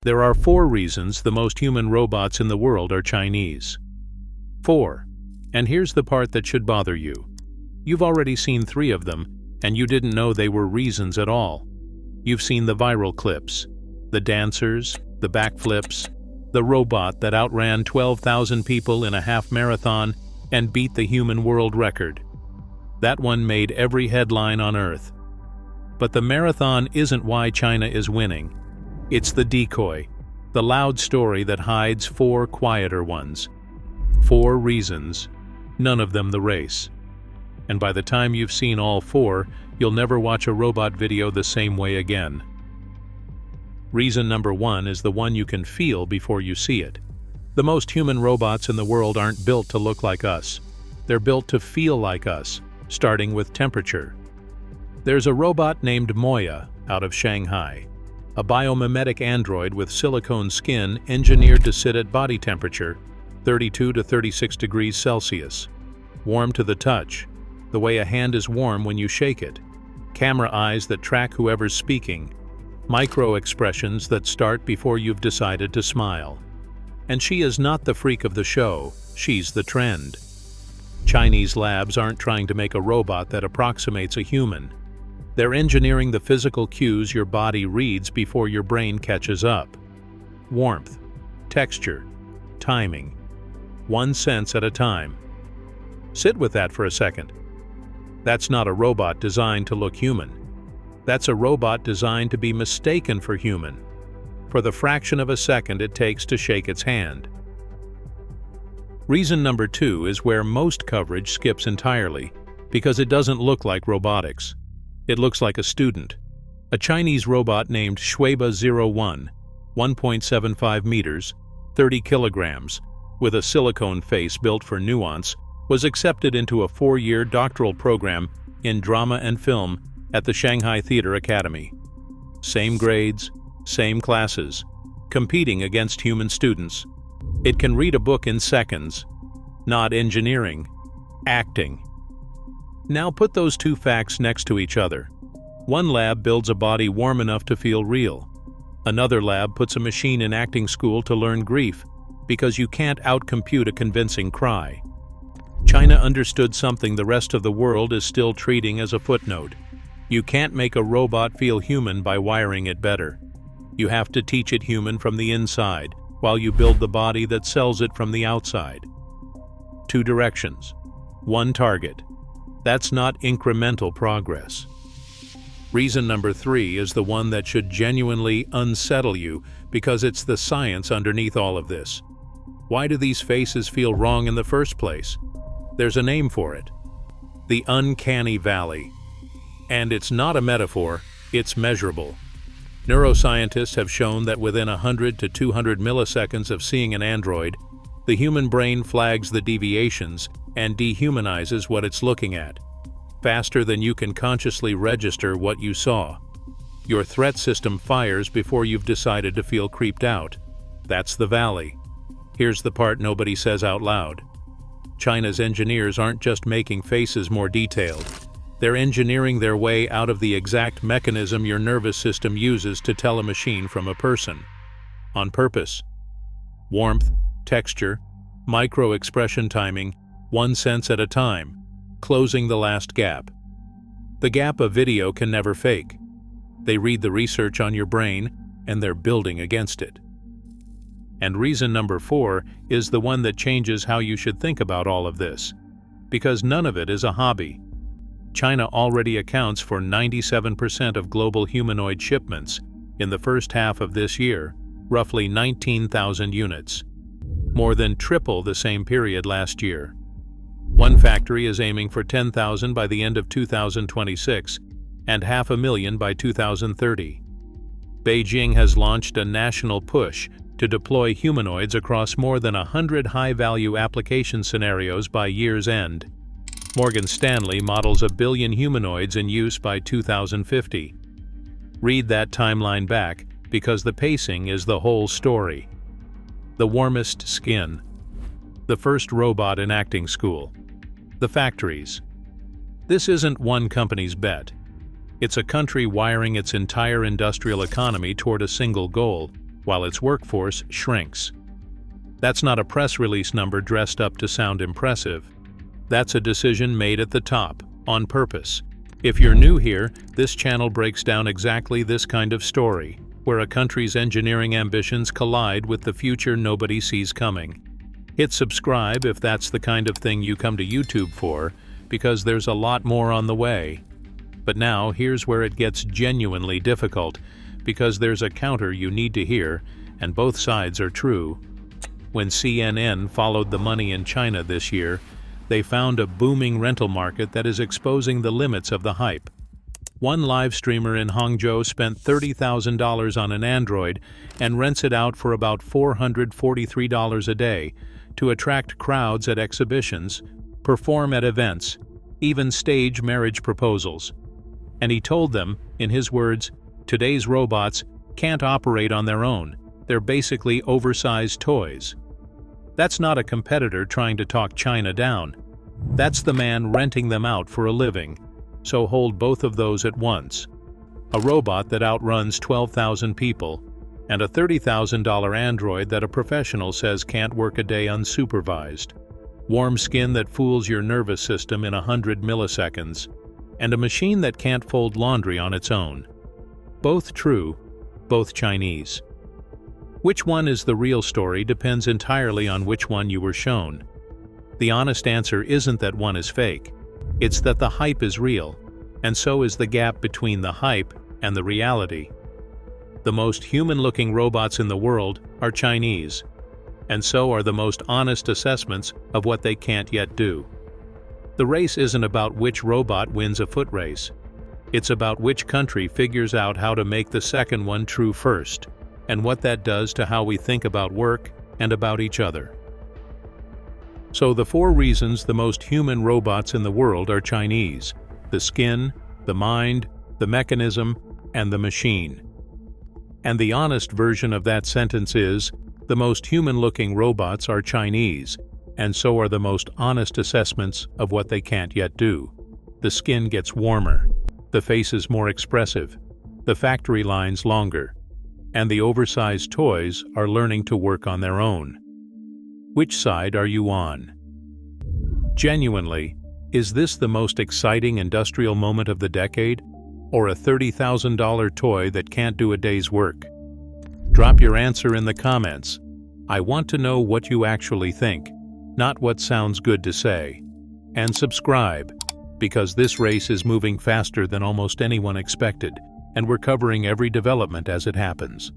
There are 4 reasons the most human robots in the world are Chinese. 4. And here's the part that should bother you. You've already seen 3 of them, and you didn't know they were reasons at all. You've seen the viral clips, the dancers, the backflips, the robot that outran 12,000 people in a half marathon and beat the human world record. That one made every headline on Earth. But the marathon isn't why China is winning. It's the decoy, the loud story that hides 4 quieter ones. 4 reasons, none of them the race. And by the time you've seen all 4, you'll never watch a robot video the same way again. Reason number 1 is the one you can feel before you see it. The most human robots in the world aren't built to look like us. They're built to feel like us, starting with temperature. There's a robot named Moya out of Shanghai, a biomimetic android with silicone skin engineered to sit at body temperature, 32 to 36 degrees Celsius. Warm to the touch, the way a hand is warm when you shake it. Camera eyes that track whoever's speaking. Micro expressions that start before you've decided to smile. And she is not the freak of the show, she's the trend. Chinese labs aren't trying to make a robot that approximates a human. They're engineering the physical cues your body reads before your brain catches up. Warmth, texture, timing. 1 sense at a time. Sit with that for a second. That's not a robot designed to look human. That's a robot designed to be mistaken for human, for the fraction of a second it takes to shake its hand. Reason number 2 is where most coverage skips entirely, because it doesn't look like robotics. It looks like a student. A Chinese robot named Xueba 01, 1.75 meters, 30 kilograms, with a silicone face built for nuance, was accepted into a 4-year doctoral program in drama and film at the Shanghai Theater Academy. Same grades, same classes, competing against human students. It can read a book in seconds. Not engineering, acting. Now put those 2 facts next to each other. One lab builds a body warm enough to feel real. Another lab puts a machine in acting school to learn grief, because you can't outcompute a convincing cry. China understood something the rest of the world is still treating as a footnote. You can't make a robot feel human by wiring it better. You have to teach it human from the inside, while you build the body that sells it from the outside. 2 directions, 1 target. That's not incremental progress. Reason number 3 is the one that should genuinely unsettle you, because it's the science underneath all of this. Why do these faces feel wrong in the first place? There's a name for it. The Uncanny Valley. And it's not a metaphor, it's measurable. Neuroscientists have shown that within 100 to 200 milliseconds of seeing an android, the human brain flags the deviations and dehumanizes what it's looking at, faster than you can consciously register what you saw. Your threat system fires before you've decided to feel creeped out. That's the valley. Here's the part nobody says out loud. China's engineers aren't just making faces more detailed. They're engineering their way out of the exact mechanism your nervous system uses to tell a machine from a person. On purpose. Warmth, texture, micro-expression timing, 1 sense at a time, closing the last gap. The gap a video can never fake. They read the research on your brain, and they're building against it. And reason number 4 is the one that changes how you should think about all of this, because none of it is a hobby. China already accounts for 97% of global humanoid shipments in the first half of this year, roughly 19,000 units. More than triple the same period last year. One factory is aiming for 10,000 by the end of 2026 and 500,000 by 2030. Beijing has launched a national push to deploy humanoids across more than 100 high-value application scenarios by year's end. Morgan Stanley models 1 billion humanoids in use by 2050. Read that timeline back, because the pacing is the whole story. The warmest skin. The first robot in acting school. The factories. This isn't one company's bet. It's a country wiring its entire industrial economy toward a single goal: while its workforce shrinks. That's not a press release number dressed up to sound impressive. That's a decision made at the top, on purpose. If you're new here, this channel breaks down exactly this kind of story, where a country's engineering ambitions collide with the future nobody sees coming. Hit subscribe if that's the kind of thing you come to YouTube for, because there's a lot more on the way. But now, here's where it gets genuinely difficult, because there's a counter you need to hear, and both sides are true. When CNN followed the money in China this year, they found a booming rental market that is exposing the limits of the hype. One live streamer in Hangzhou spent $30,000 on an Android and rents it out for about $443 a day to attract crowds at exhibitions, perform at events, even stage marriage proposals. And he told them, in his words, "Today's robots can't operate on their own. They're basically oversized toys." That's not a competitor trying to talk China down. That's the man renting them out for a living. So hold both of those at once. A robot that outruns 12,000 people, and a $30,000 android that a professional says can't work a day unsupervised. Warm skin that fools your nervous system in 100 milliseconds, and a machine that can't fold laundry on its own. Both true, both Chinese. Which one is the real story depends entirely on which one you were shown. The honest answer isn't that one is fake. It's that the hype is real, and so is the gap between the hype and the reality. The most human-looking robots in the world are Chinese, and so are the most honest assessments of what they can't yet do. The race isn't about which robot wins a foot race. It's about which country figures out how to make the second one true first, and what that does to how we think about work and about each other. So the 4 reasons the most human robots in the world are Chinese: the skin, the mind, the mechanism, and the machine. And the honest version of that sentence is, the most human-looking robots are Chinese, and so are the most honest assessments of what they can't yet do. The skin gets warmer, the face is more expressive, the factory lines longer, and the oversized toys are learning to work on their own. Which side are you on? Genuinely, is this the most exciting industrial moment of the decade, or a $30,000 toy that can't do a day's work? Drop your answer in the comments. I want to know what you actually think, not what sounds good to say. And subscribe, because this race is moving faster than almost anyone expected, and we're covering every development as it happens.